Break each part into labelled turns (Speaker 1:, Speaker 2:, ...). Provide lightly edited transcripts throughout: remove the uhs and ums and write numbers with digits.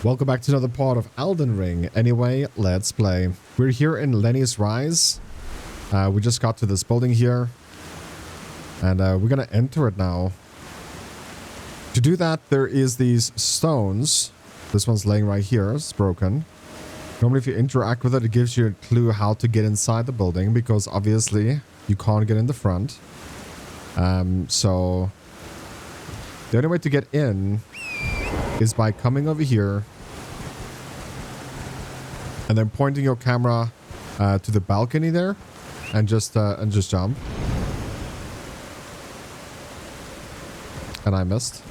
Speaker 1: Welcome back to another part of Elden Ring. Anyway, let's play. We're here in Lenny's Rise. We just got to this building here. And we're gonna enter it now. To do that, there is these stones. This one's laying right here. It's broken. Normally, if you interact with it, it gives you a clue how to get inside the building. Because obviously, you can't get in the front. So, the only way to get in is by coming over here and then pointing your camera to the balcony there and just jump. And I missed.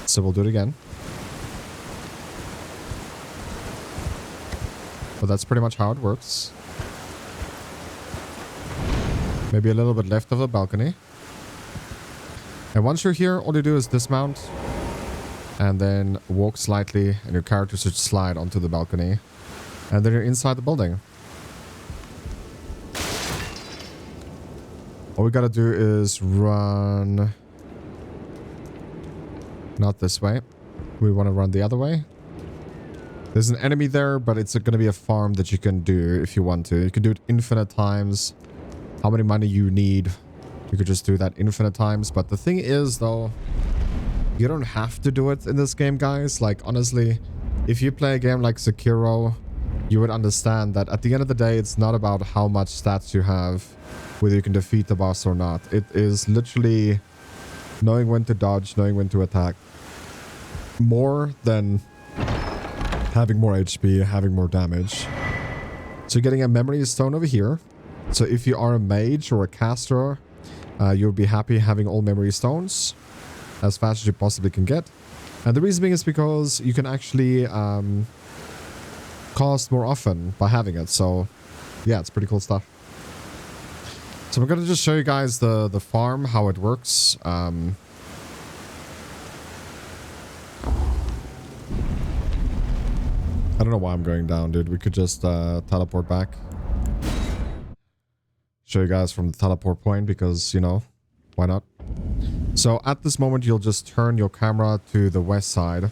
Speaker 1: So we'll do it again. But that's pretty much how it works. Maybe a little bit left of the balcony. And once you're here, all you do is dismount and then walk slightly, and your character should slide onto the balcony. And then you're inside the building. All we gotta do is run... Not this way. We want to run the other way. There's an enemy there, but it's going to be a farm that you can do if you want to. You can do it infinite times. How many money you need, you could just do that infinite times. But the thing is, though, you don't have to do it in this game, guys. Like, honestly, if you play a game like Sekiro, you would understand that at the end of the day, it's not about how much stats you have, whether you can defeat the boss or not. It is literally knowing when to dodge, knowing when to attack. More than having more HP, having more damage. So you're getting a memory stone over here. So if you are a mage or a caster, you'll be happy having all memory stones as fast as you possibly can get. And the reason being is because you can actually cast more often by having it. So yeah, it's pretty cool stuff. So I'm going to just show you guys the farm, how it works. I don't know why I'm going down, dude. We could just teleport back. Show you guys from the teleport point because, you know, why not? So at this moment, you'll just turn your camera to the west side.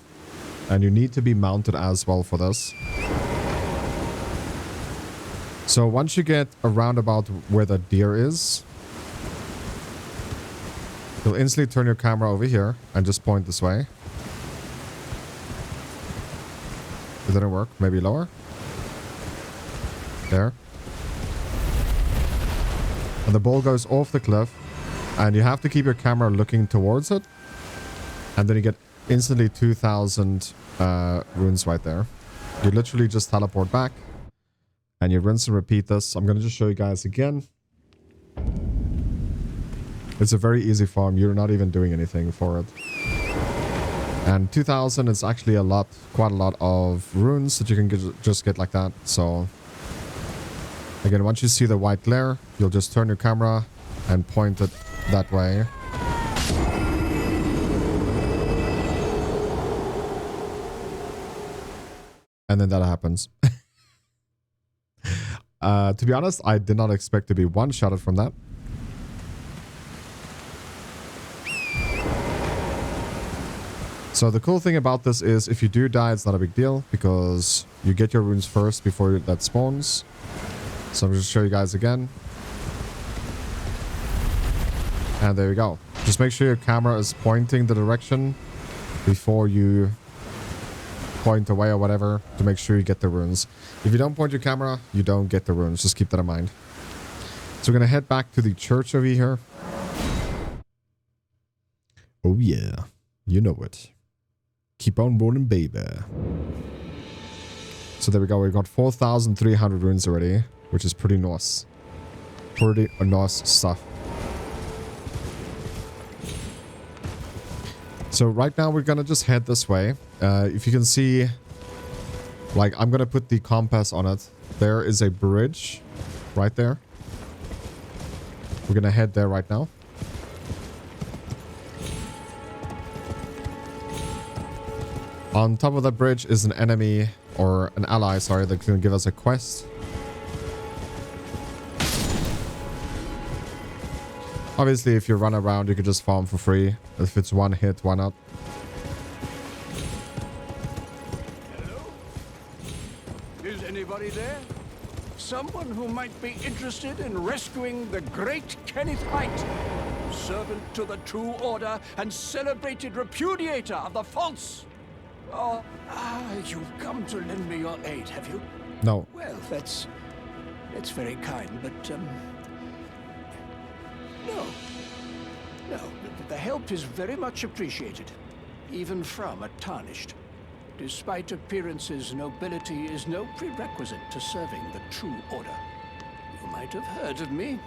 Speaker 1: And you need to be mounted as well for this. So once you get around about where the deer is, you'll instantly turn your camera over here and just point this way. It didn't work. Maybe lower. There. And the ball goes off the cliff. And you have to keep your camera looking towards it. And then you get instantly 2,000 runes right there. You literally just teleport back. And you rinse and repeat this. I'm going to just show you guys again. It's a very easy farm. You're not even doing anything for it. And 2,000 is actually a lot, quite a lot of runes that you can just get like that. So, again, once you see the white glare, you'll just turn your camera and point it that way. And then that happens. To be honest, I did not expect to be one-shotted from that. So the cool thing about this is if you do die, it's not a big deal because you get your runes first before that spawns. So I'm just show you guys again. And there you go. Just make sure your camera is pointing the direction before you point away or whatever to make sure you get the runes. If you don't point your camera, you don't get the runes. Just keep that in mind. So we're going to head back to the church over here. Oh yeah. You know it. Keep on rolling, baby. So there we go. We got 4,300 runes already, which is pretty nice. Pretty nice stuff. So right now we're gonna just head this way. If you can see, like, I'm gonna put the compass on it. There is a bridge right there. We're gonna head there right now. On top of that bridge is an enemy, or an ally, sorry, that's gonna give us a quest. Obviously, if you run around, you can just farm for free. If it's one hit, why not?
Speaker 2: Is anybody there? Someone who might be interested in rescuing the great Kenneth Haight, servant to the True Order and celebrated repudiator of the false. Oh, you've come to lend me your aid, have you?
Speaker 1: No.
Speaker 2: Well, that's very kind, but no, the help is very much appreciated, even from a tarnished. Despite appearances, nobility is no prerequisite to serving the True Order. You might have heard of me,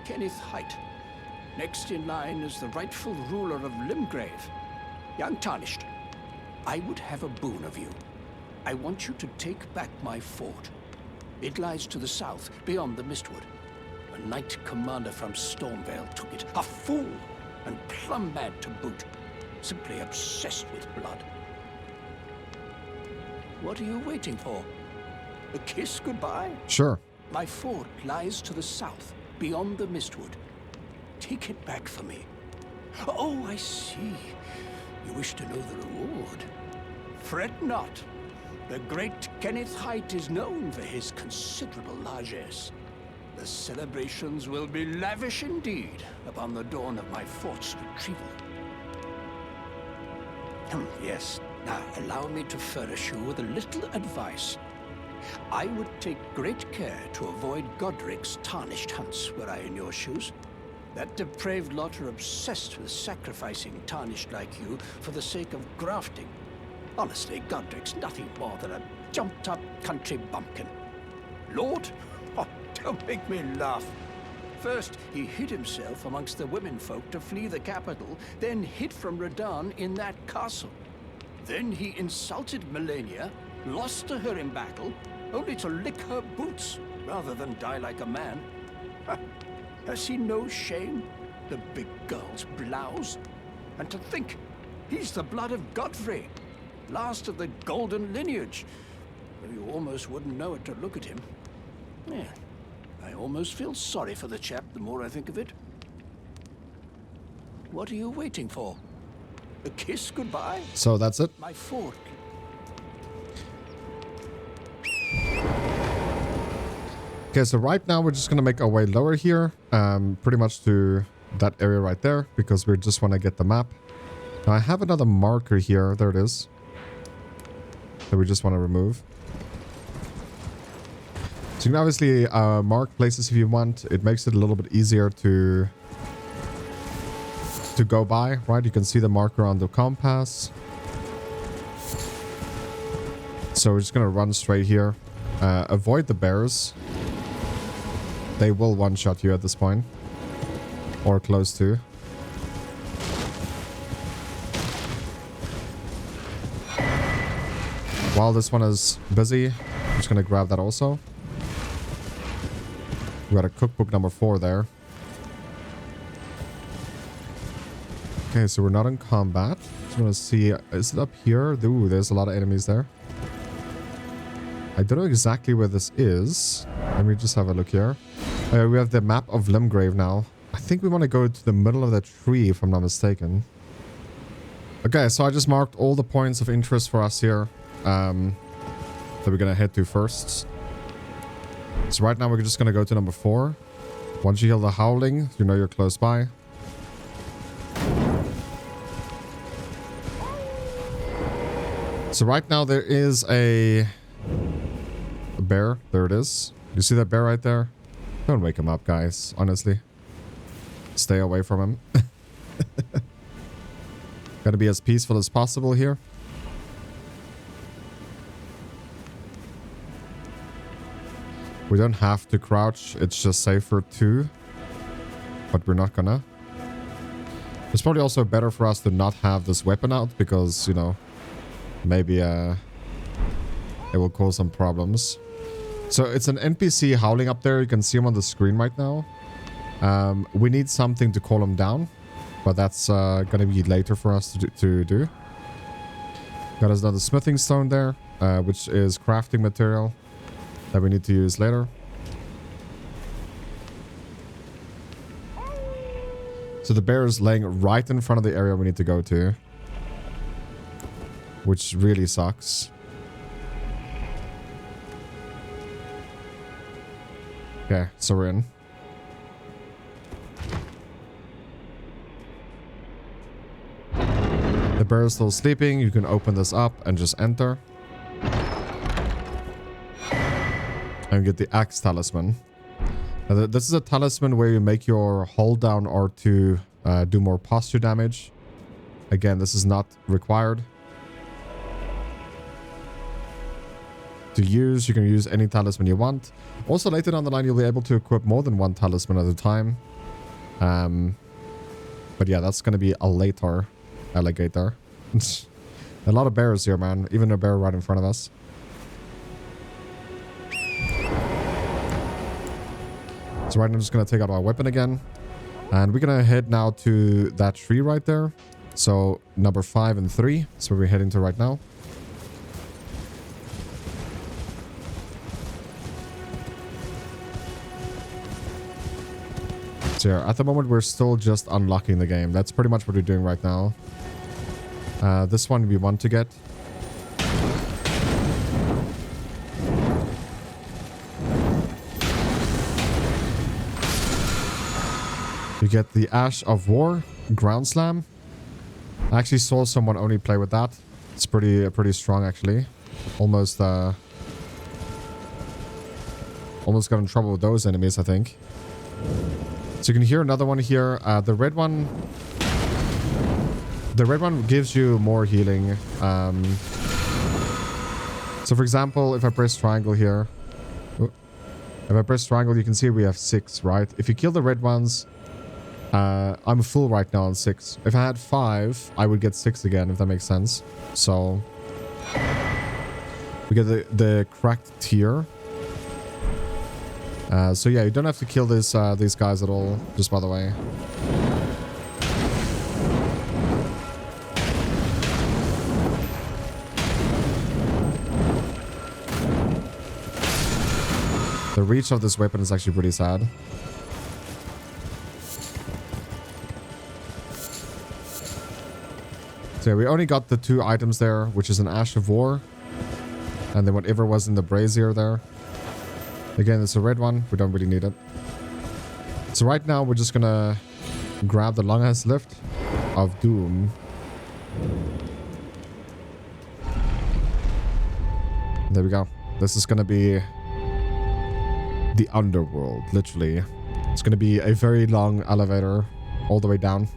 Speaker 2: Kenneth Haight. Next in line is the rightful ruler of Limgrave, young Tarnished. I would have a boon of you. I want you to take back my fort. It lies to the south, beyond the Mistwood. A knight commander from Stormvale took it. A fool, and plumb mad to boot. Simply obsessed with blood. What are you waiting for? A kiss goodbye?
Speaker 1: Sure.
Speaker 2: My fort lies to the south, beyond the Mistwood. Take it back for me. Oh, I see. You wish to know the reward. Fret not. The great Kenneth Haight is known for his considerable largesse. The celebrations will be lavish indeed upon the dawn of my fort's retrieval. Yes, now allow me to furnish you with a little advice. I would take great care to avoid Godric's tarnished hunts were I in your shoes. That depraved lot are obsessed with sacrificing tarnished like you for the sake of grafting. Honestly, Godric's nothing more than a jumped-up country bumpkin. Lord? Oh, don't make me laugh. First, he hid himself amongst the womenfolk to flee the capital, then hid from Radahn in that castle. Then he insulted Melania, lost to her in battle, only to lick her boots rather than die like a man. Has he no shame, the big girl's blouse? And to think, he's the blood of Godfrey, last of the golden lineage. You almost wouldn't know it to look at him. Yeah, I almost feel sorry for the chap the more I think of it. What are you waiting for? A kiss goodbye?
Speaker 1: So that's it?
Speaker 2: My fort.
Speaker 1: Okay, so right now we're just going to make our way lower here. Pretty much to that area right there, because we just want to get the map. Now I have another marker here. There it is. That we just want to remove. So you can obviously mark places if you want. It makes it a little bit easier to go by, right? You can see the marker on the compass. So we're just going to run straight here. Avoid the bears. They will one-shot you at this point. Or close to. While this one is busy, I'm just going to grab that also. We got a cookbook number 4 there. Okay, so we're not in combat. Just want to see, is it up here? Ooh, there's a lot of enemies there. I don't know exactly where this is. Let me just have a look here. We have the map of Limgrave now. I think we want to go to the middle of the tree, if I'm not mistaken. Okay, so I just marked all the points of interest for us here. That we're going to head to first. So right now we're just going to go to number 4. Once you hear the howling, you know you're close by. So right now there is a bear. There it is. You see that bear right there? Don't wake him up, guys. Honestly. Stay away from him. Gotta be as peaceful as possible here. We don't have to crouch. It's just safer too. But we're not gonna. It's probably also better for us to not have this weapon out because, you know, maybe it will cause some problems. So it's an NPC howling up there. You can see him on the screen right now. We need something to call him down. But that's going to be later for us to do. Got us another smithing stone there. Which is crafting material that we need to use later. So the bear is laying right in front of the area we need to go to. Which really sucks. Okay, so we're in. The bear is still sleeping. You can open this up and just enter. And get the axe talisman. Now, this is a talisman where you make your hold down R2 do more posture damage. Again, this is not required. To use, you can use any talisman you want. Also, later down the line, you'll be able to equip more than one talisman at a time. But yeah, that's going to be a later alligator. A lot of bears here, man. Even a bear right in front of us. So right now, I'm just going to take out our weapon again. And we're going to head now to that tree right there. So number 5 and 3. That's where we're heading to right now. So yeah, at the moment, we're still just unlocking the game. That's pretty much what we're doing right now. This one we want to get. You get the Ash of War, Ground Slam. I actually saw someone only play with that. It's pretty strong, actually. Almost got in trouble with those enemies, I think. So you can hear another one here. The red one gives you more healing. So for example, if I press triangle here, if I press triangle, you can see we have 6, right? If you kill the red ones, I'm full right now on 6. If I had 5, I would get 6 again, if that makes sense. So we get the cracked tier. So yeah, you don't have to kill these guys at all, just by the way. The reach of this weapon is actually pretty sad. So yeah, we only got the 2 items there, which is an Ash of War. And then whatever was in the brazier there. Again, it's a red one. We don't really need it. So right now, we're just gonna grab the long-ass lift of Doom. There we go. This is gonna be the underworld, literally. It's gonna be a very long elevator all the way down.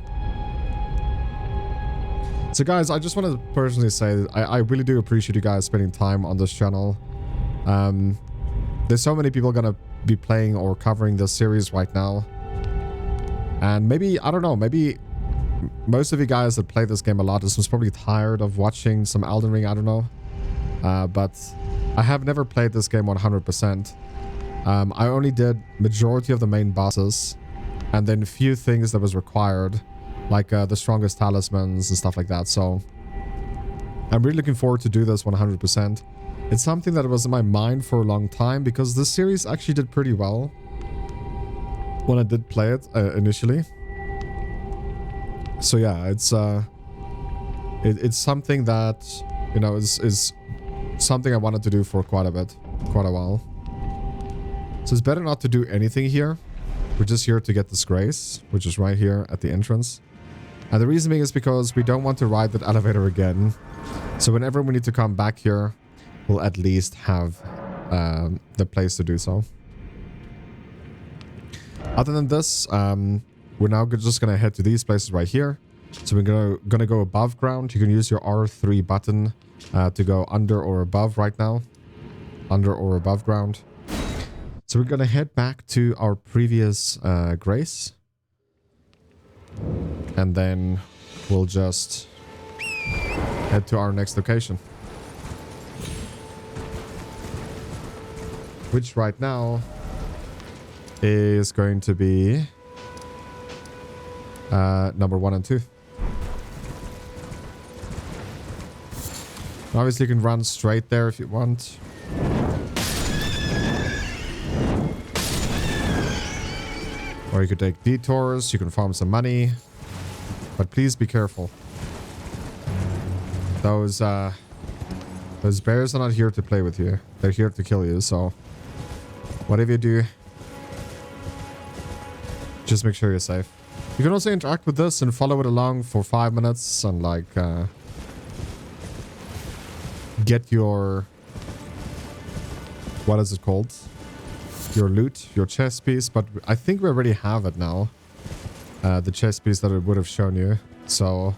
Speaker 1: So guys, I just want to personally say that I really do appreciate you guys spending time on this channel. There's so many people gonna be playing or covering this series right now. And maybe, I don't know, maybe most of you guys that play this game a lot is probably tired of watching some Elden Ring, I don't know. But I have never played this game 100%. I only did majority of the main bosses and then a few things that was required, like the strongest talismans and stuff like that. So I'm really looking forward to do this 100%. It's something that was in my mind for a long time because this series actually did pretty well when I did play it initially. So yeah, it's something that, you know, is something I wanted to do for quite a while. So it's better not to do anything here. We're just here to get this grace, which is right here at the entrance. And the reason being is because we don't want to ride that elevator again. So whenever we need to come back here, we'll at least have the place to do so. Other than this, we're now just going to head to these places right here. So we're gonna go above ground. You can use your R3 button to go under or above right now. Under or above ground. So we're going to head back to our previous grace. And then we'll just head to our next location. Which right now is going to be number 1 and 2. Obviously, you can run straight there if you want. Or you could take detours, you can farm some money. But please be careful. Those bears are not here to play with you. They're here to kill you, so whatever you do, Just make sure you're safe. You can also interact with this and follow it along for 5 minutes and like get your, what is it called? Your loot, your chest piece, but I think we already have it now. The chest piece that it would have shown you. So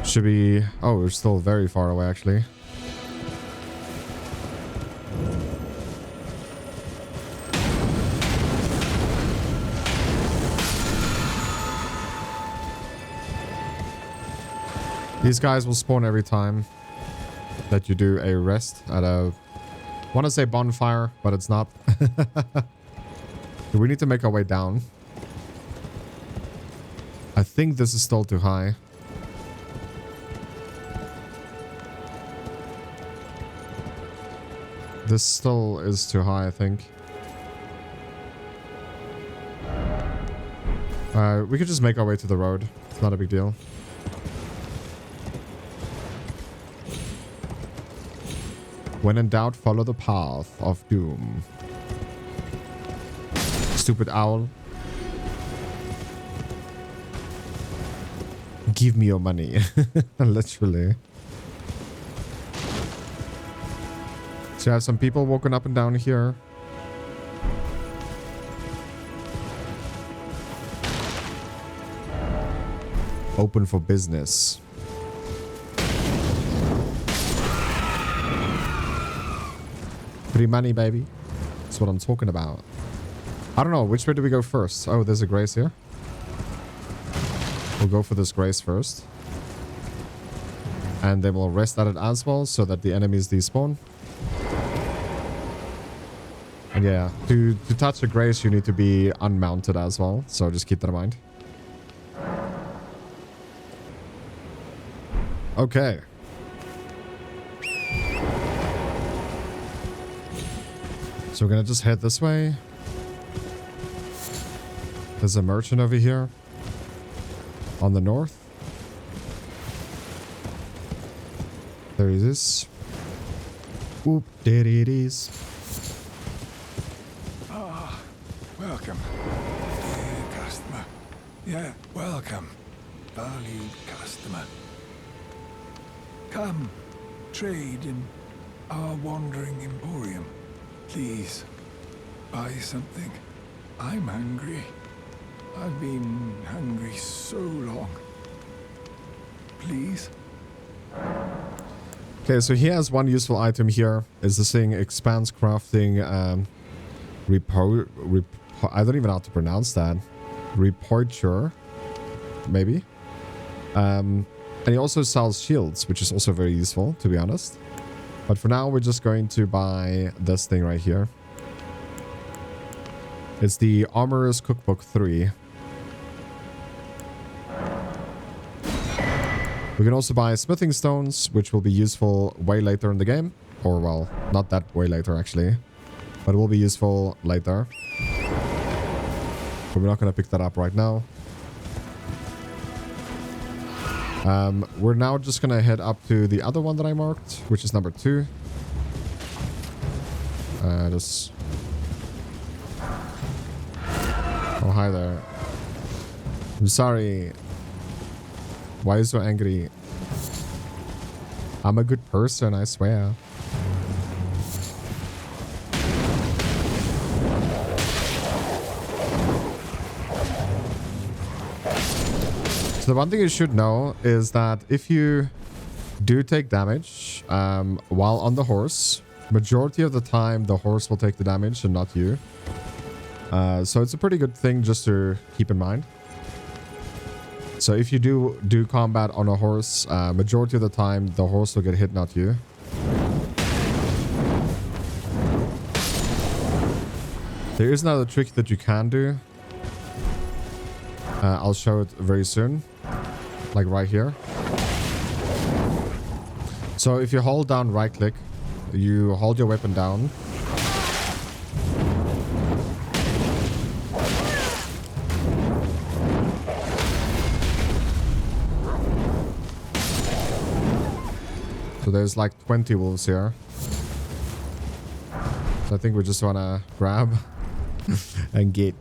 Speaker 1: should be, oh, we're still very far away actually. These guys will spawn every time that you do a rest at a, I want to say bonfire, but it's not. Do we need to make our way down? I think this is still too high. This still is too high, I think. We could just make our way to the road. It's not a big deal. When in doubt, follow the path of doom. Stupid owl. Give me your money. Literally. So I have some people walking up and down here. Open for business. Free money, baby. That's what I'm talking about. I don't know. Which way do we go first? Oh, there's a grace here. We'll go for this grace first. And then we'll rest at it as well so that the enemies despawn. And yeah, to touch a grace, you need to be unmounted as well. So just keep that in mind. Okay. So we're gonna just head this way. There's a merchant over here. On the north. There he is. Oop, there it is.
Speaker 3: Ah, welcome. Dear customer. Yeah, welcome. Valued customer. Come, trade in our wandering emporium. Please, buy something. I'm hungry. I've been hungry so long. Please?
Speaker 1: Okay, so he has one useful item here. Is this thing expands crafting I don't even know how to pronounce that. Reporture. Maybe. And he also sells shields, which is also very useful, to be honest. But for now, we're just going to buy this thing right here. It's the Armorer's Cookbook 3. We can also buy smithing stones, which will be useful way later in the game. Or, well, not that way later, actually. But it will be useful later. But we're not going to pick that up right now. We're now just going to head up to the other one that I marked, which is number 2. Just... Oh, hi there. I'm sorry. Why are you so angry? I'm a good person, I swear. So the one thing you should know is that if you do take damage while on the horse, majority of the time the horse will take the damage and not you. So it's a pretty good thing just to keep in mind. So if you do combat on a horse, majority of the time the horse will get hit, not you. There is another trick that you can do. I'll show it very soon. Like right here. So if you hold down right click, you hold your weapon down. So there's like 20 wolves here. So I think we just want to grab and get.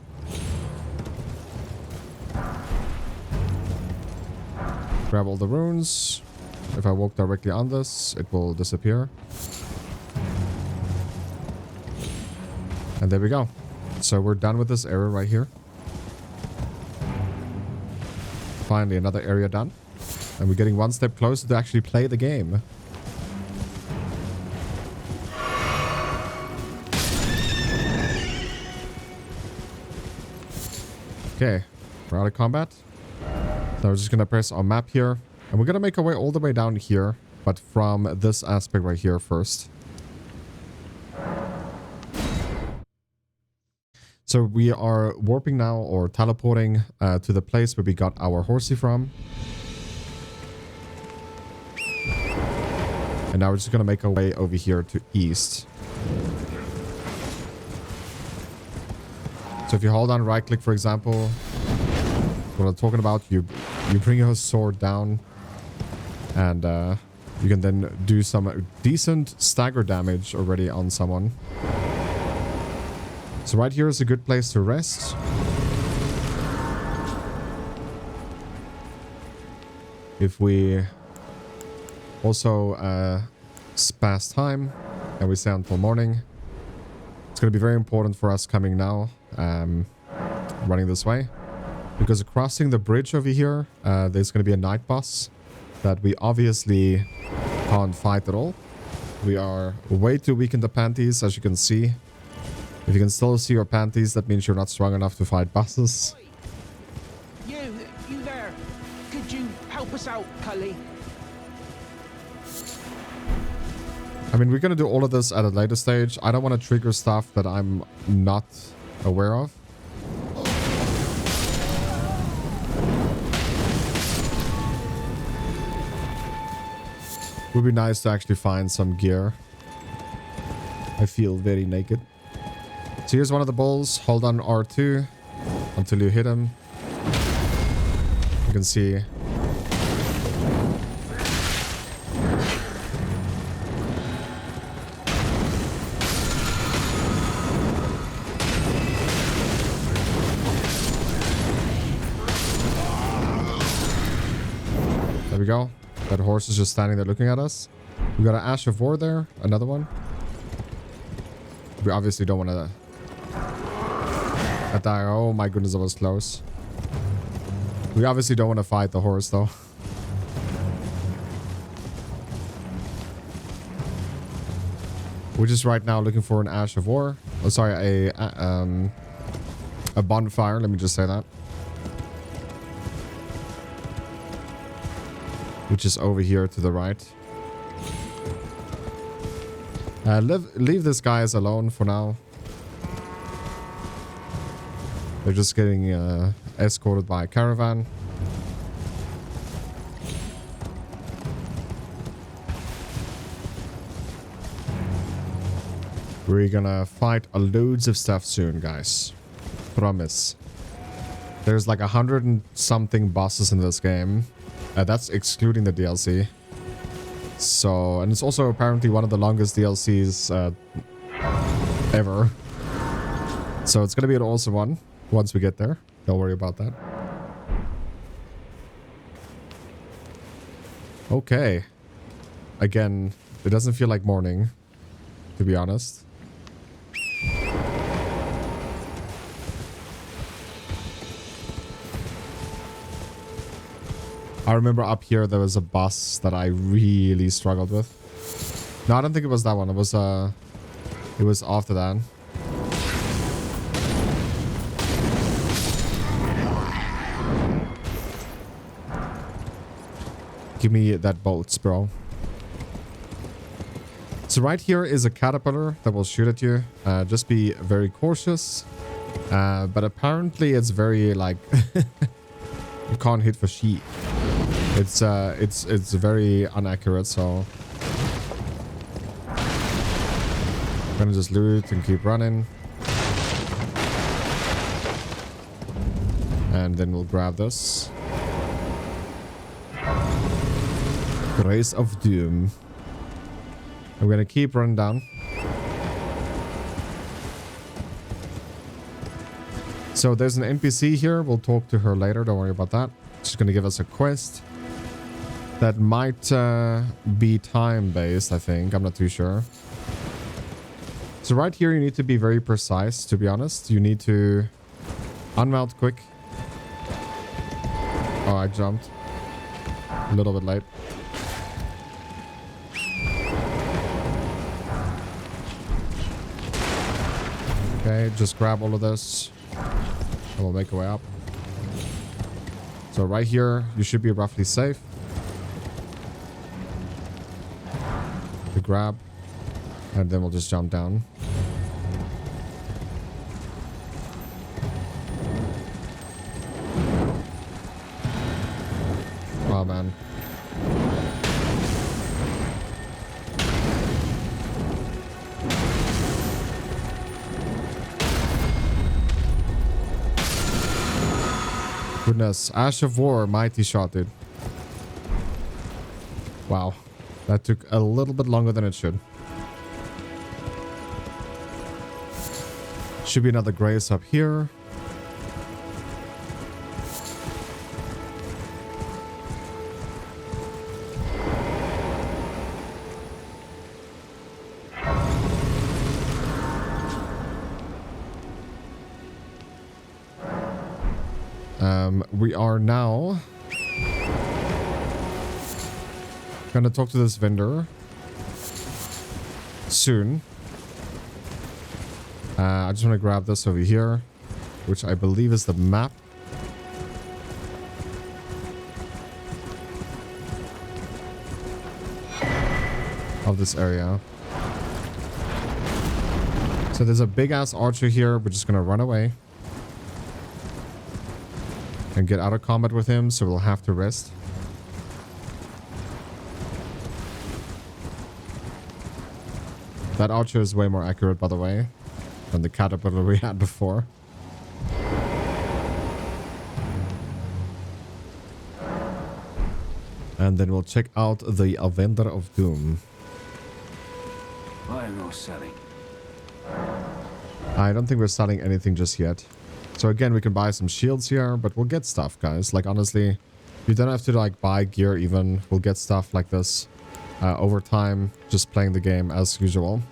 Speaker 1: Grab all the runes. If I walk directly on this, it will disappear. And there we go. So we're done with this area right here. Finally, another area done. And we're getting one step closer to actually play the game. Okay, we're out of combat. So we're just going to press our map here. And we're going to make our way all the way down here. But from this aspect right here first. So we are warping now, or teleporting to the place where we got our horsey from. And now we're just going to make our way over here to east. So if you hold on right click, for example, what I'm talking about, you bring your sword down. And you can then do some decent stagger damage already on someone. So right here is a good place to rest. If we also pass time and we stay until morning, it's going to be very important for us coming now, running this way. Because crossing the bridge over here, there's going to be a night boss that we obviously can't fight at all. We are way too weak in the panties, as you can see. If you can still see your panties, that means you're not strong enough to fight bosses.
Speaker 4: You there. Could you help us out, Cully?
Speaker 1: I mean, we're going to do all of this at a later stage. I don't want to trigger stuff that I'm not aware of. It would be nice to actually find some gear. I feel very naked. So here's one of the bulls. Hold on R2 until you hit him. You can see. There we go. That horse is just standing there looking at us. We got an Ash of War there. Another one. We obviously don't want to attack. Oh my goodness, that was close. We obviously don't want to fight the horse though. We're just right now looking for an Ash of War. Oh, sorry, a bonfire. Let me just say that. Which is over here to the right. Leave these guys alone for now. They're just getting escorted by a caravan. We're gonna fight loads of stuff soon, guys. Promise. There's like 100 and something bosses in this game. That's excluding the DLC. So, and it's also apparently one of the longest DLCs ever. So it's gonna be an awesome one once we get there. Don't worry about that. Okay. Again, it doesn't feel like morning, to be honest. I remember up here there was a boss that I really struggled with. No, I don't think it was that one. It was after that. Give me that bolts, bro. So right here is a caterpillar that will shoot at you. Just be very cautious. But apparently it's very like you can't hit for shit. It's very inaccurate, so I'm gonna just loot and keep running. And then we'll grab this. Grace of Doom. I'm gonna keep running down. So there's an NPC here. We'll talk to her later. Don't worry about that. She's going to give us a quest that might be time-based, I think. I'm not too sure. So right here, you need to be very precise, to be honest. You need to unmount quick. Oh, I jumped. A little bit late. Okay, just grab all of this. And we'll make our way up. So right here, you should be roughly safe. To grab. And then we'll just jump down. Oh, man. Goodness. Ash of War, mighty shot, dude. Wow. That took a little bit longer than it should. Should be another grace up here. We are now gonna talk to this vendor soon. I just want to grab this over here, which I believe is the map. Of this area. So there's a big ass archer here. We're just gonna run away. And get out of combat with him, so we'll have to rest. That archer is way more accurate, by the way, than the caterpillar we had before. And then we'll check out the Vendor of Doom.
Speaker 5: Buying or selling?
Speaker 1: I don't think we're selling anything just yet. So again, we can buy some shields here, but we'll get stuff, guys. Like, honestly, you don't have to, like, buy gear even. We'll get stuff like this over time, just playing the game as usual.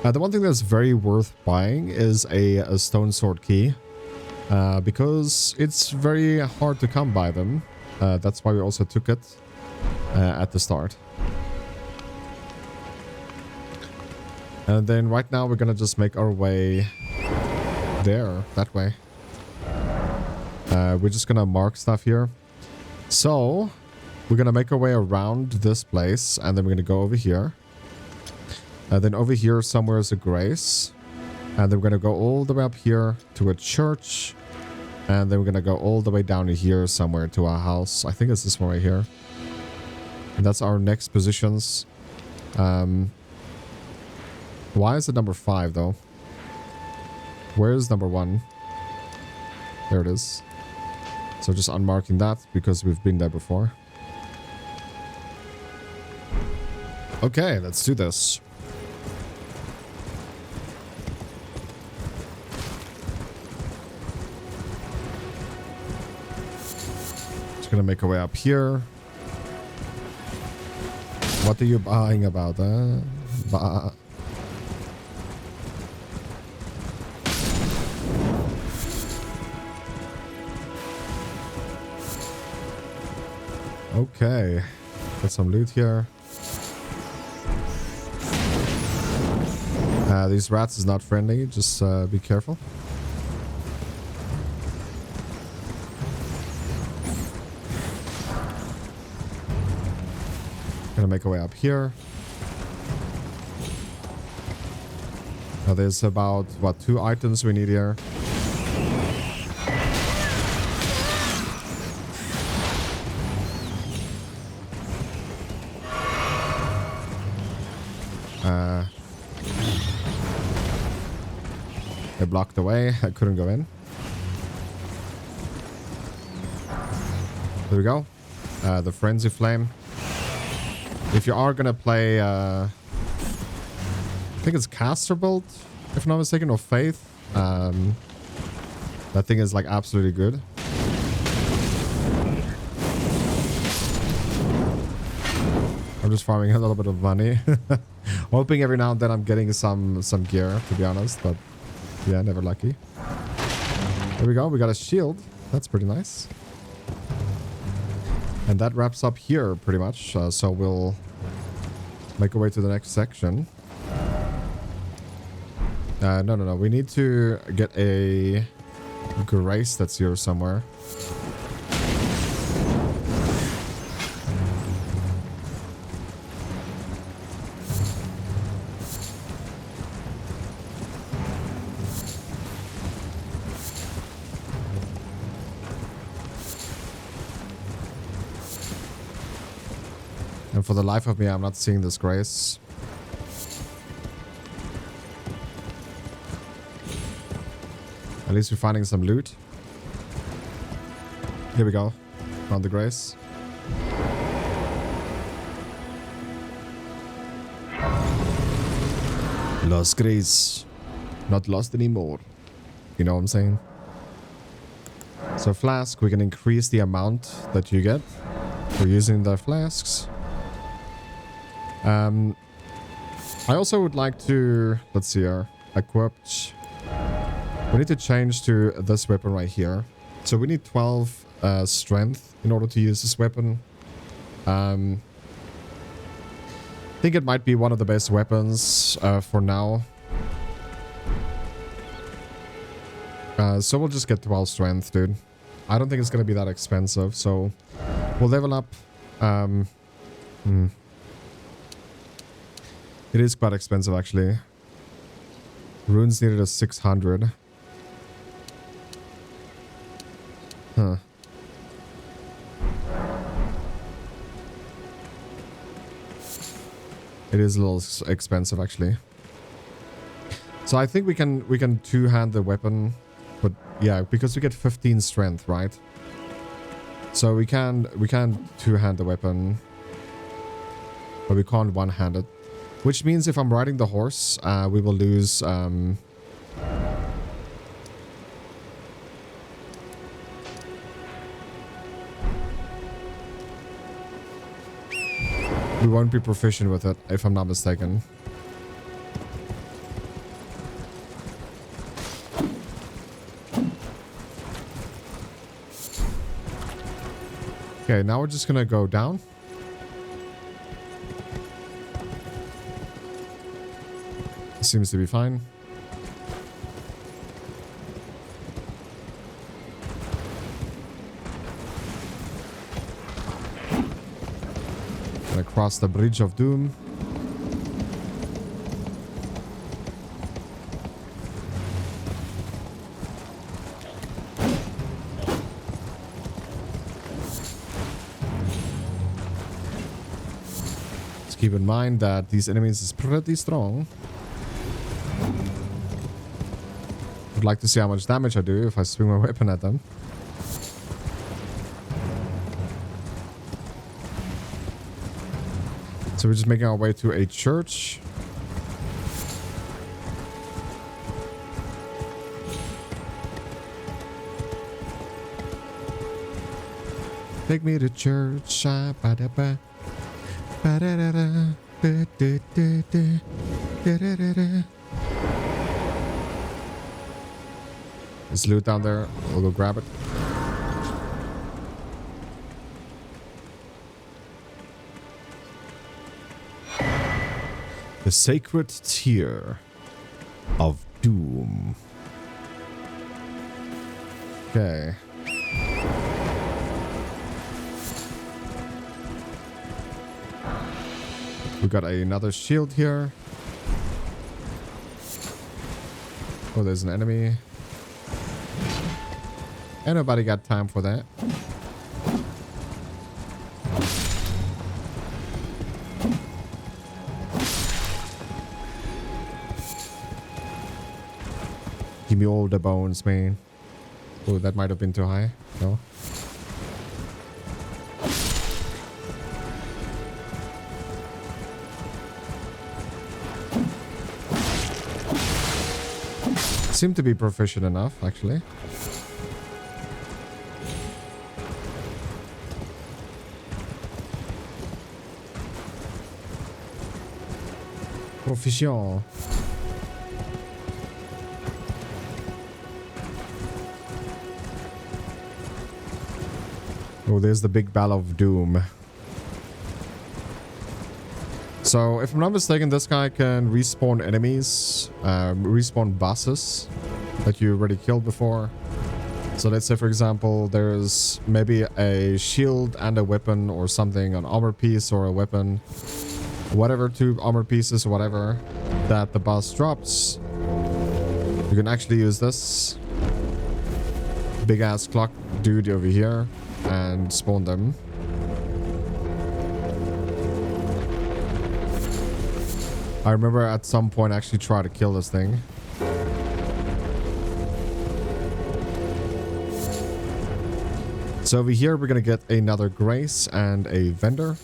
Speaker 1: The one thing that's very worth buying is a stone sword key, because it's very hard to come by them. That's why we also took it at the start. And then right now, we're gonna just make our way there, that way. We're just gonna mark stuff here. So, we're gonna make our way around this place, and then we're gonna go over here. Then over here somewhere is a grace. And then we're gonna go all the way up here to a church. And then we're gonna go all the way down to here somewhere to our house. I think it's this one right here. And that's our next positions. Why is it number 5 though? Where is number 1? There it is. So just unmarking that because we've been there before. Okay, let's do this. Just gonna make our way up here. What are you buying about? Okay, got some loot here. These rats is not friendly, just be careful. Gonna make our way up here. Now there's about, what, 2 items we need here. They blocked the way. I couldn't go in. There we go. The Frenzy Flame. If you are gonna play, I think it's Caster build, if I'm not mistaken, or Faith. Then That thing is like absolutely good. I'm just farming a little bit of money. Hoping every now and then I'm getting some gear, to be honest, but yeah, never lucky. There we go, we got a shield. That's pretty nice. And that wraps up here pretty much. So we'll make our way to the next section. No. We need to get a grace that's here somewhere. And for the life of me, I'm not seeing this grace. At least we're finding some loot. Here we go. Found the grace. Lost grace. Not lost anymore. You know what I'm saying? So flask, we can increase the amount that you get for using the flasks. I also would like to, let's see here, equipped. We need to change to this weapon right here. So we need 12 strength in order to use this weapon. I think it might be one of the best weapons for now. So we'll just get 12 strength, dude. I don't think it's going to be that expensive, so we'll level up. It is quite expensive, actually. Runes needed a 600. Huh. It is a little expensive, actually. So I think we can two-hand the weapon, but yeah, because we get 15 strength, right? So we can two-hand the weapon, but we can't one-hand it. Which means if I'm riding the horse, we will lose... we won't be proficient with it, if I'm not mistaken. Okay, now we're just gonna go down. Seems to be fine. Gonna cross the Bridge of Doom. Just keep in mind that these enemies is pretty strong. Would like to see how much damage I do if I swing my weapon at them. So we're just making our way to a church. Take me to church. Ba-da-ba. Ba-da-da-da. Ba-da-da-da. Da-da-da-da. There's loot down there. We'll go grab it. The Sacred Tear of Doom. Okay. We got another shield here. Oh, there's an enemy. Ain't nobody got time for that. Give me all the bones, man. Oh, that might have been too high. No. Seem to be proficient enough, actually. Proficient. Oh, there's the big bell of doom. So, if I'm not mistaken, this guy can respawn enemies, respawn bosses that you already killed before. So let's say, for example, there's maybe a shield and a weapon or something, an armor piece or a weapon, whatever, 2 armor pieces or whatever that the boss drops. You can actually use this big ass clock dude over here and spawn them. I remember at some point I actually tried to kill this thing. So over here we're gonna get another grace and a vendor.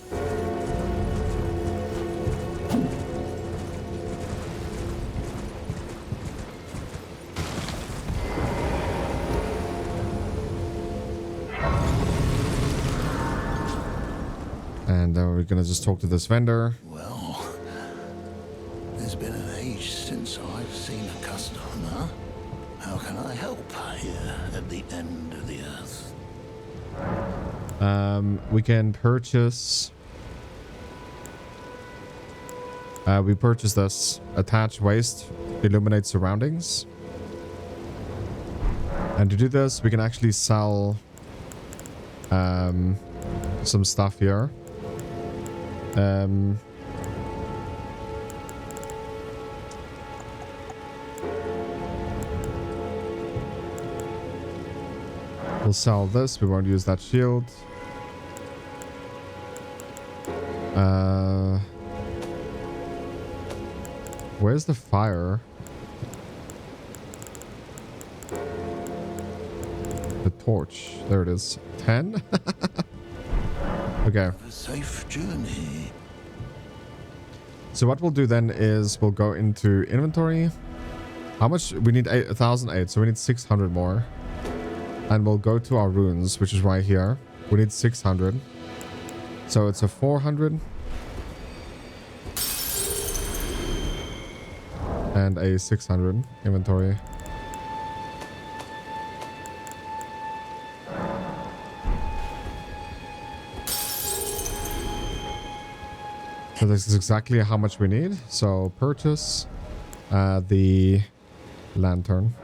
Speaker 1: And then we're gonna just talk to this vendor.
Speaker 2: Well, there's been an age since I've seen a customer. How can I help here at the end of the earth?
Speaker 1: We can purchase. We purchase this. Attach waste, illuminate surroundings. And to do this, we can actually sell some stuff here. We'll sell this. We won't use that shield. Where's the fire? The torch. There it is. 10? Okay.
Speaker 2: Have a safe journey.
Speaker 1: So what we'll do then is we'll go into inventory. How much? We need 1,008, so we need 600 more. And we'll go to our runes, which is right here. We need 600. So it's a 400. And a 600 inventory. So this is exactly how much we need. So purchase the lantern.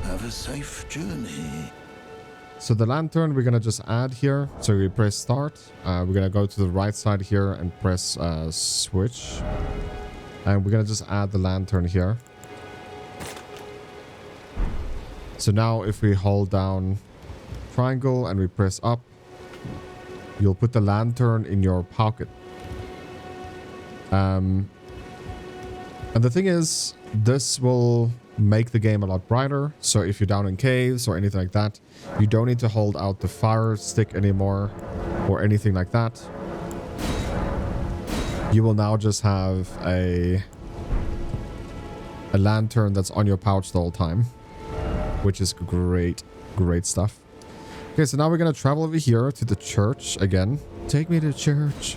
Speaker 2: Have a safe journey.
Speaker 1: So the lantern we're gonna just add here. So we press start. We're gonna go to the right side here and press switch. And we're gonna just add the lantern here. So now if we hold down triangle and we press up, you'll put the lantern in your pocket. And the thing is, this will make the game a lot brighter. So if you're down in caves or anything like that, you don't need to hold out the fire stick anymore or anything like that. You will now just have a lantern that's on your pouch the whole time, which is great stuff. Okay, so now we're gonna travel over here to the church again. Take me to church.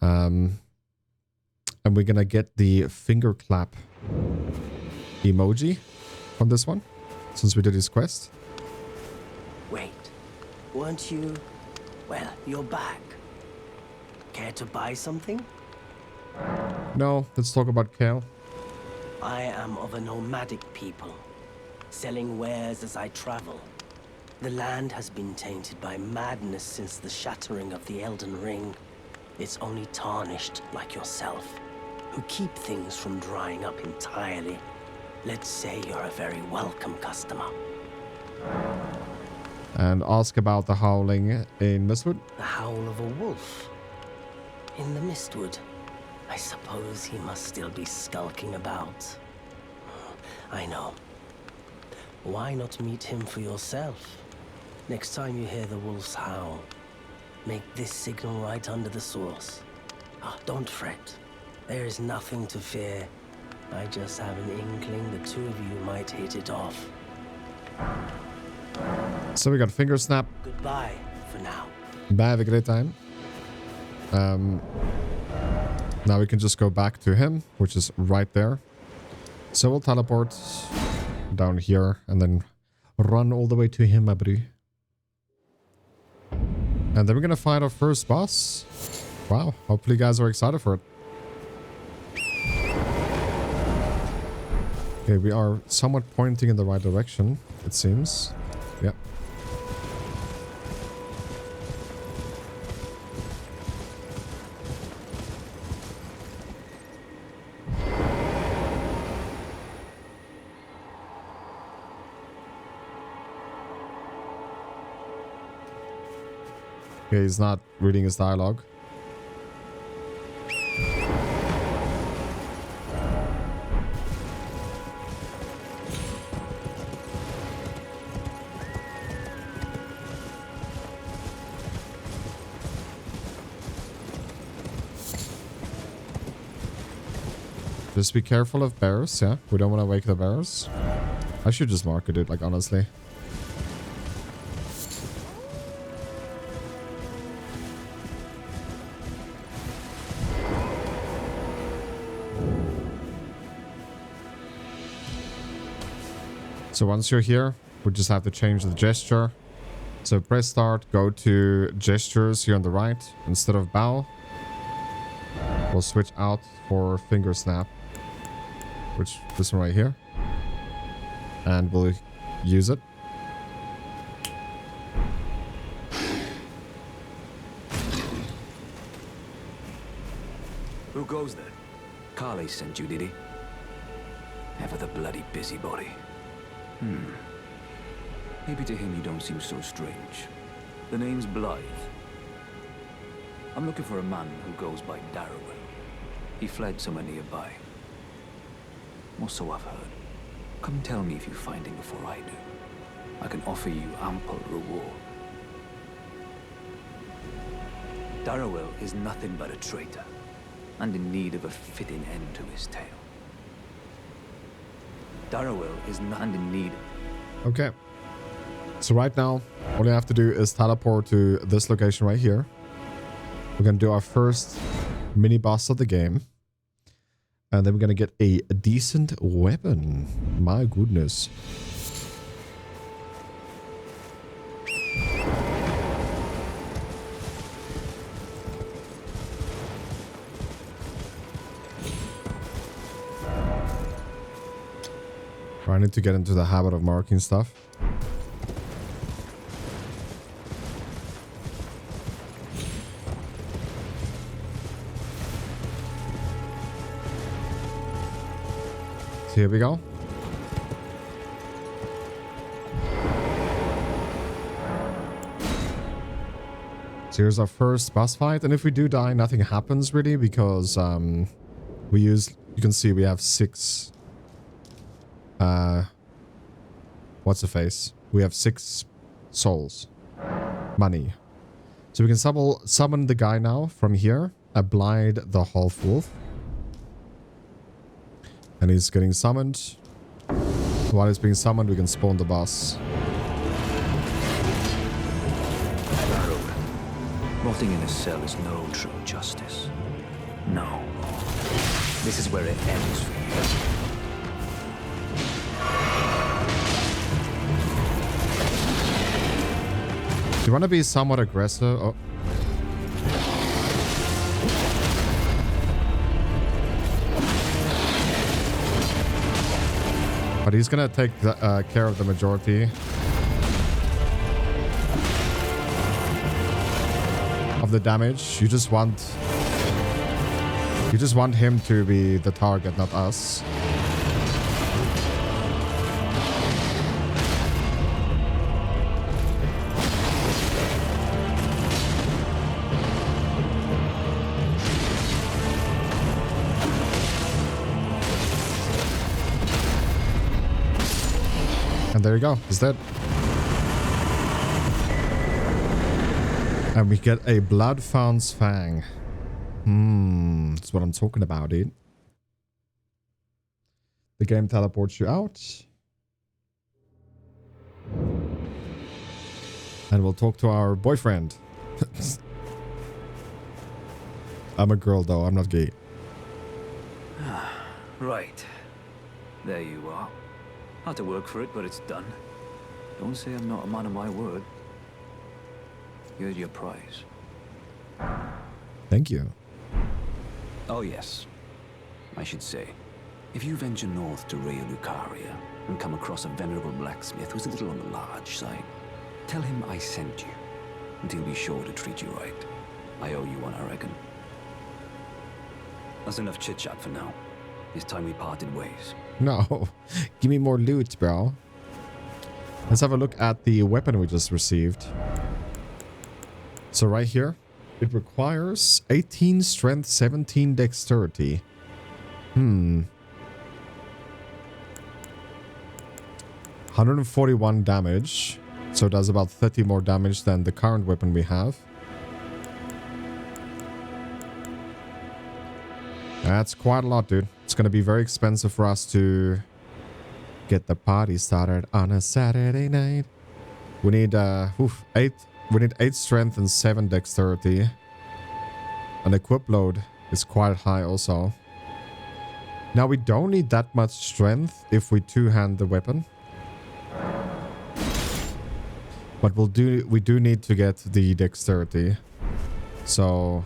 Speaker 1: And we're gonna get the finger clap emoji from this one, since we did his quest.
Speaker 5: Wait, weren't you... Well, you're back. Care to buy something?
Speaker 1: No, let's talk about Kale.
Speaker 5: I am of a nomadic people, selling wares as I travel. The land has been tainted by madness since the shattering of the Elden Ring. It's only tarnished like yourself, who keep things from drying up entirely. Let's say you're a very welcome customer.
Speaker 1: And ask about the howling in Mistwood.
Speaker 5: The howl of a wolf. In the Mistwood. I suppose he must still be skulking about. I know. Why not meet him for yourself? Next time you hear the wolf's howl, make this signal right under the source. Don't fret. There is nothing to fear. I just have an inkling the two of you might hit it off.
Speaker 1: So we got finger snap.
Speaker 5: Goodbye for now.
Speaker 1: Bye, have a great time. Now we can just go back to him, which is right there. So we'll teleport down here and then run all the way to him, Abri. And then we're gonna find our first boss. Wow, hopefully you guys are excited for it. Okay, we are somewhat pointing in the right direction, it seems. Yep. Okay, he's not reading his dialogue. Just be careful of bears, yeah? We don't want to wake the bears. I should just market it, like, honestly. So once you're here, we just have to change the gesture. So press start, go to gestures here on the right. Instead of bow, we'll switch out for finger snap, which this one right here. And we'll use it.
Speaker 6: Who goes there? Carly sent you, did he? Ever the bloody busybody. Maybe to him you don't seem so strange. The name's Blythe. I'm looking for a man who goes by Darrowell. He fled somewhere nearby. Or so I've heard. Come tell me if you find him before I do. I can offer you ample reward. Darrowell is nothing but a traitor, and in need of a fitting end to his tale. Darrowell is not in need.
Speaker 1: Okay. So right now, all you have to do is teleport to this location right here. We're going to do our first mini boss of the game. And then we're going to get a decent weapon. My goodness. I need to get into the habit of marking stuff. So here we go. So here's our first boss fight. And if we do die, nothing happens really because we use, you can see we have 6 what's the face? We have 6 souls. Money. So we can summon the guy now from here. Blind the half wolf. And he's getting summoned. While he's being summoned, we can spawn the boss.
Speaker 6: Rotting in a cell is no true justice. No. This is where it ends for you.
Speaker 1: Do you want to be somewhat aggressive? Oh. But he's gonna take the, care of the majority of the damage. You just want him to be the target, not us. And there you go. He's dead. And we get a Bloodfound's Fang. That's what I'm talking about, dude. The game teleports you out. And we'll talk to our boyfriend. I'm a girl, though. I'm not gay.
Speaker 6: Right. There you are. Had to work for it, but it's done. Don't say I'm not a man of my word. Here's your prize.
Speaker 1: Thank you.
Speaker 6: Oh yes. I should say, if you venture north to Raya Lucaria and come across a venerable blacksmith who's a little on the large side, tell him I sent you, and he'll be sure to treat you right. I owe you one, I reckon. That's enough chit-chat for now. It's time we parted ways.
Speaker 1: No. Give me more loot, bro. Let's have a look at the weapon we just received. So right here, it requires 18 strength, 17 dexterity. 141 damage. So it does about 30 more damage than the current weapon we have. That's quite a lot, dude. It's going to be very expensive for us to get the party started on a Saturday night. We need 8 strength and 7 dexterity. And equip load is quite high also. Now we don't need that much strength if we two-hand the weapon. But we do need to get the dexterity. So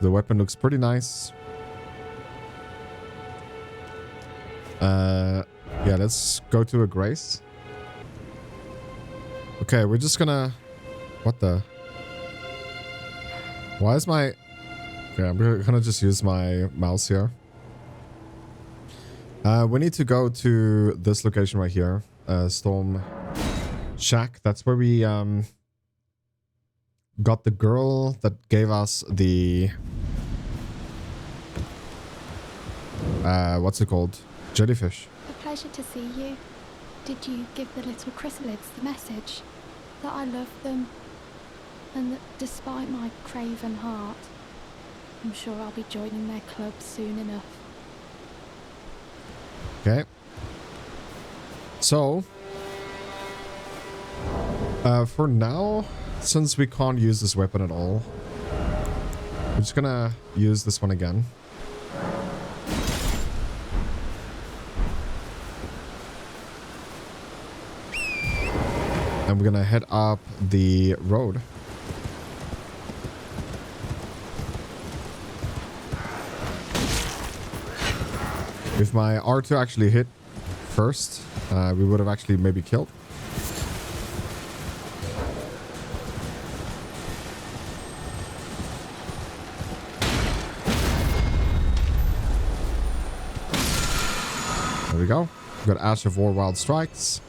Speaker 1: the weapon looks pretty nice. Yeah, let's go to a grace. Okay, we're just gonna... What the... Why is my... Okay, I'm gonna just use my mouse here. We need to go to this location right here. Storm Shack. That's where we got the girl that gave us the... what's it called? Jellyfish.
Speaker 7: A pleasure to see you. Did you give the little chrysalids the message? That I love them, and that despite my craven heart, I'm sure I'll be joining their club soon enough.
Speaker 1: Okay. So, for now, since we can't use this weapon at all, we're just gonna use this one again. And we're gonna head up the road. If my R2 actually hit first, we would have actually maybe killed. There we go. We've got Ash of War Wild Strikes.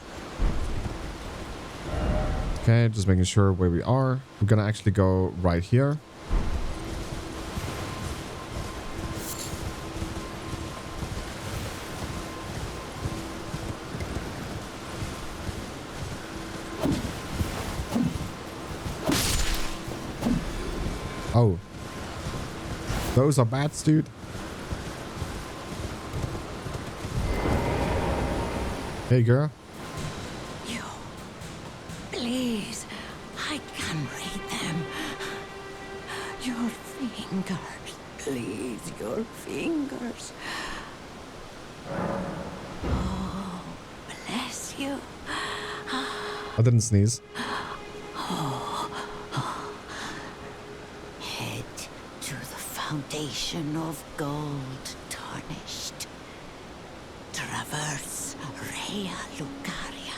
Speaker 1: Okay, just making sure where we are. We're gonna actually go right here. Oh. Those are bats, dude. Hey, girl.
Speaker 8: You. Please. I can read them. Your fingers. Please, your fingers. Oh, bless you.
Speaker 1: I didn't sneeze.
Speaker 8: Head to the foundation of gold tarnished. Traverse Raya Lucaria,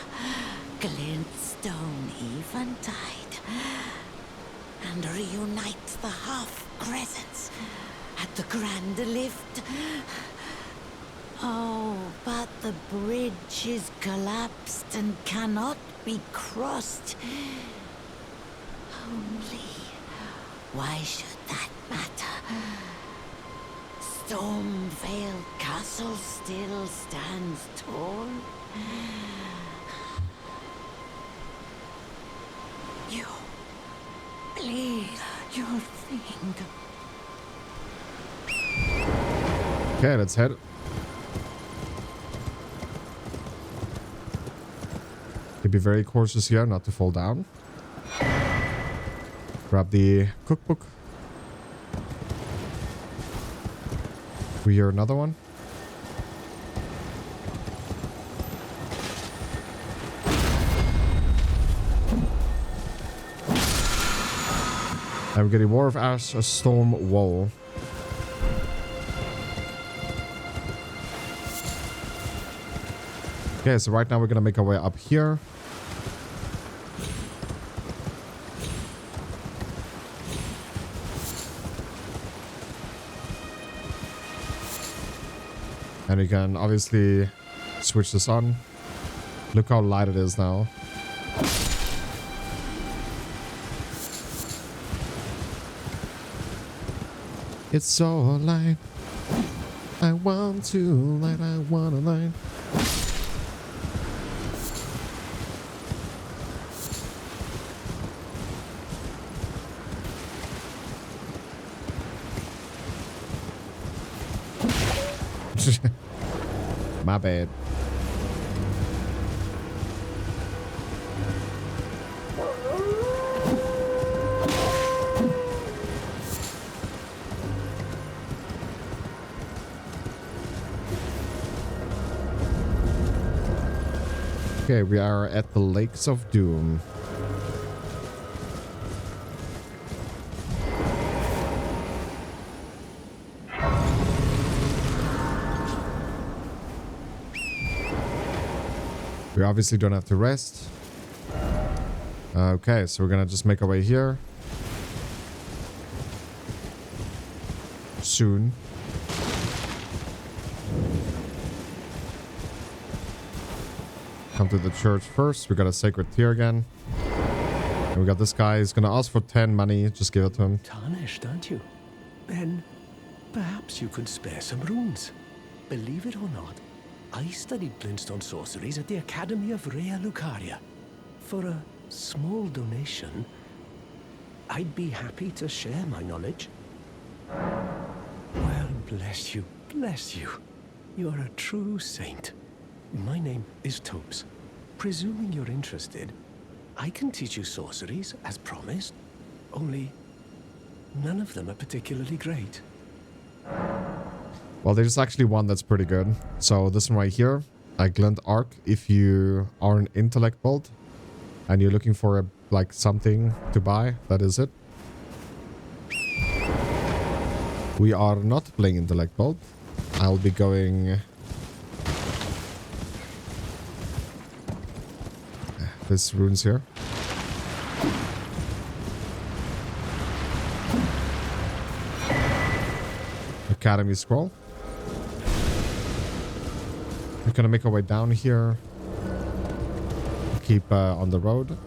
Speaker 8: glintstone eventide, and reunite the half crescents at the grand lift. Oh, but the bridge is collapsed and cannot be crossed. Only, why should that matter? Stormvale Castle still stands tall. You, please, your finger.
Speaker 1: Okay, let's head. Be very cautious here not to fall down. Grab the cookbook. We hear another one. And we're getting more of Ash, a storm wall. Okay, so right now we're gonna make our way up here. And we can obviously switch this on. Look how light it is now. It's so light. I want to light. I want to light. My bad. Okay, we are at the Lakes of Doom. We obviously don't have to rest. Okay, so we're gonna just make our way here. Soon. Come to the church first. We got a sacred tear again. And we got this guy. He's gonna ask for 10 money. Just give it to him.
Speaker 9: Tarnished, aren't you? Then perhaps you could spare some runes. Believe it or not, I studied glintstone sorceries at the Academy of Rea Lucaria. For a small donation, I'd be happy to share my knowledge. Well, bless you, bless you. You're a true saint. My name is Tobes. Presuming you're interested, I can teach you sorceries, as promised. Only, none of them are particularly great.
Speaker 1: Well, there's actually one that's pretty good. So this one right here, a glint arc. If you are an intellect bolt and you're looking for a like something to buy, that is it. We are not playing intellect bolt. I'll be going this runes here. Academy scroll. We're gonna make our way down here. Keep on the road.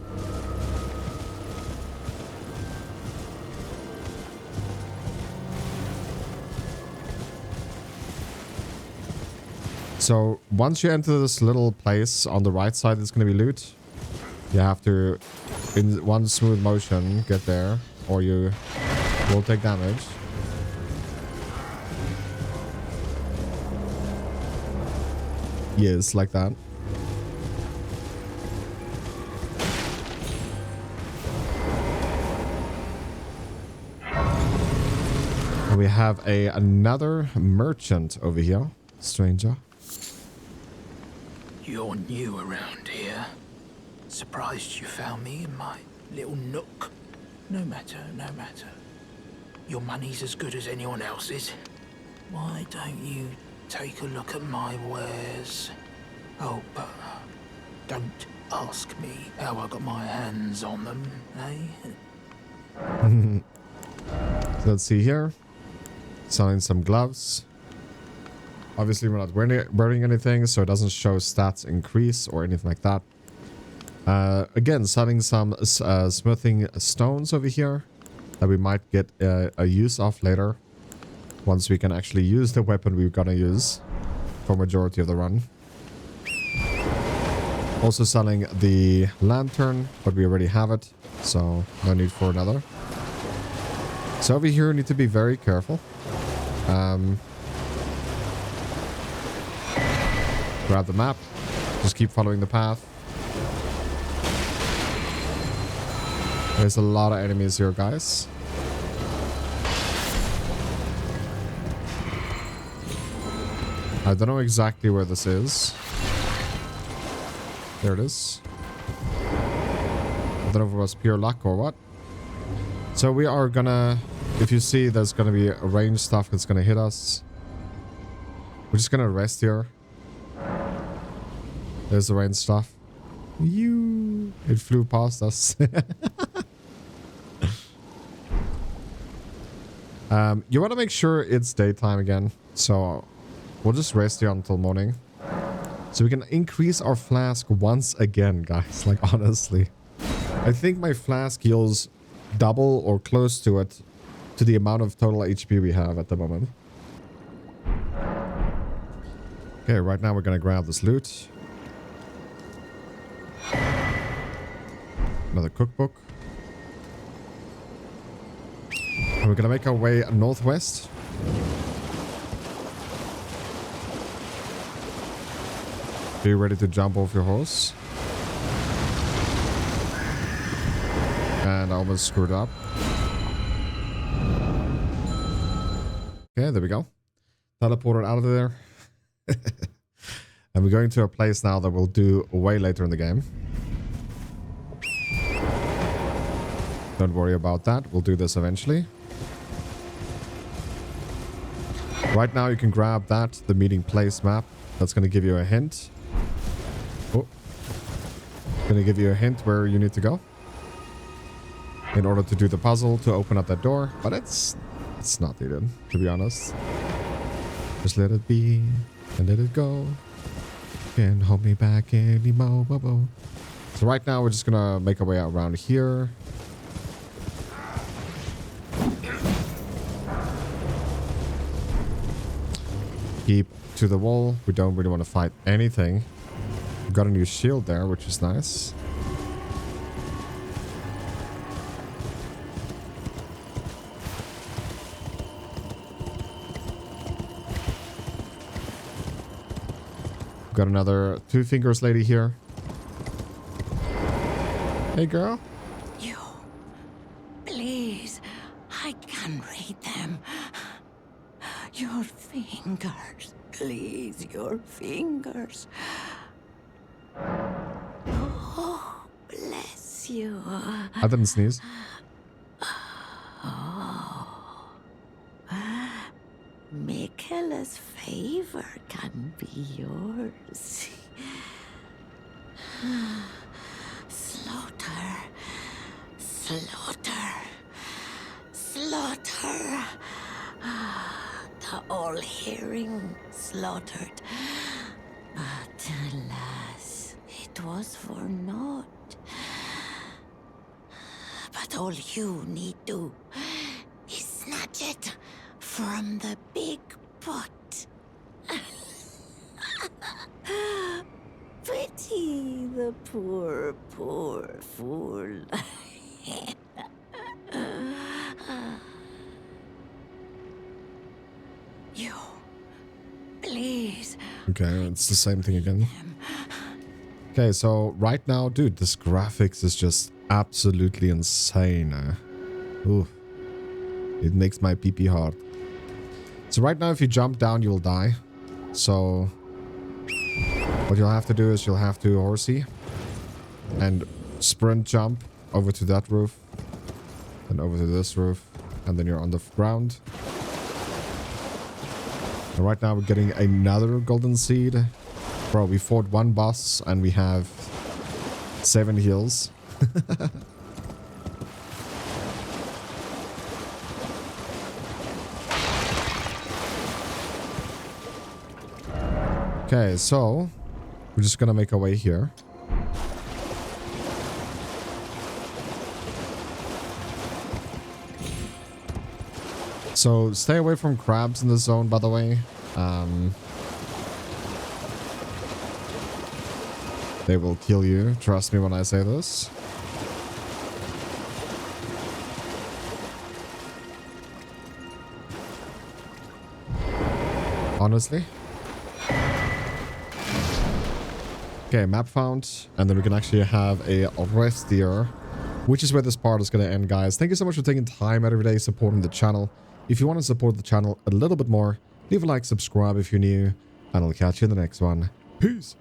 Speaker 1: So once you enter this little place on the right side, it's gonna be loot. You have to, in one smooth motion, get there, or you will take damage. Yes, like that. And we have another merchant over here, stranger.
Speaker 2: You're new around here. Surprised you found me in my little nook. No matter, no matter. Your money's as good as anyone else's. Why don't you take a look at my wares? Oh, but don't ask me how I got my hands on them, eh?
Speaker 1: So let's see here. Selling some gloves. Obviously, we're not wearing anything, so it doesn't show stats increase or anything like that. Again, selling some smithing stones over here that we might get a use of later. Once we can actually use the weapon we're gonna use for majority of the run. Also selling the lantern, but we already have it, so no need for another. So over here, we need to be very careful. Grab the map. Just keep following the path. There's a lot of enemies here, guys. I don't know exactly where this is. There it is. I don't know if it was pure luck or what. So we are gonna... If you see, there's gonna be range stuff that's gonna hit us. We're just gonna rest here. There's the range stuff. It flew past us. You want to make sure it's daytime again. So we'll just rest here until morning. So we can increase our flask once again, guys. Like, honestly. I think my flask heals double or close to it to the amount of total HP we have at the moment. Okay, right now we're going to grab this loot. Another cookbook. And we're going to make our way northwest. Be ready to jump off your horse. And I almost screwed up. Okay, there we go. Teleported out of there. And we're going to a place now that we'll do way later in the game. Don't worry about that. We'll do this eventually. Right now you can grab that, the meeting place map. That's going to give you a hint. Oh. Going to give you a hint where you need to go. In order to do the puzzle to open up that door. But it's not needed, to be honest. Just let it be and let it go. Can't hold me back anymore. So right now we're just going to make our way around here. Keep to the wall. We don't really want to fight anything. We've got a new shield there, which is nice. We've got another two fingers lady here. Hey, girl.
Speaker 8: You. Please. I can read them. Your fingers. Please, your fingers. Oh, bless you.
Speaker 1: I didn't sneeze.
Speaker 8: Oh. Michaela's favor can be yours. Slaughter. Slaughter. Slaughter. The all-hearing slaughtered. But alas, it was for naught. But all you need do is snatch it from the big pot. Pity the poor, poor fool. You, please.
Speaker 1: Okay, it's the same thing again. Okay, so right now, dude, this graphics is just absolutely insane. Ooh, it makes my pee-pee hard. So right now, if you jump down, you'll die. So what you'll have to do is you'll have to horsey and sprint jump over to that roof and over to this roof, and then you're on the ground. And right now we're getting another golden seed. Bro, we fought one boss and we have 7 heals. Okay, so we're just gonna make our way here. So stay away from crabs in the zone, by the way. They will kill you. Trust me when I say this. Honestly. Okay, map found. And then we can actually have a rest here, which is where this part is going to end, guys. Thank you so much for taking time out every day supporting the channel. If you want to support the channel a little bit more, leave a like, subscribe if you're new. and I'll catch you in the next one. Peace.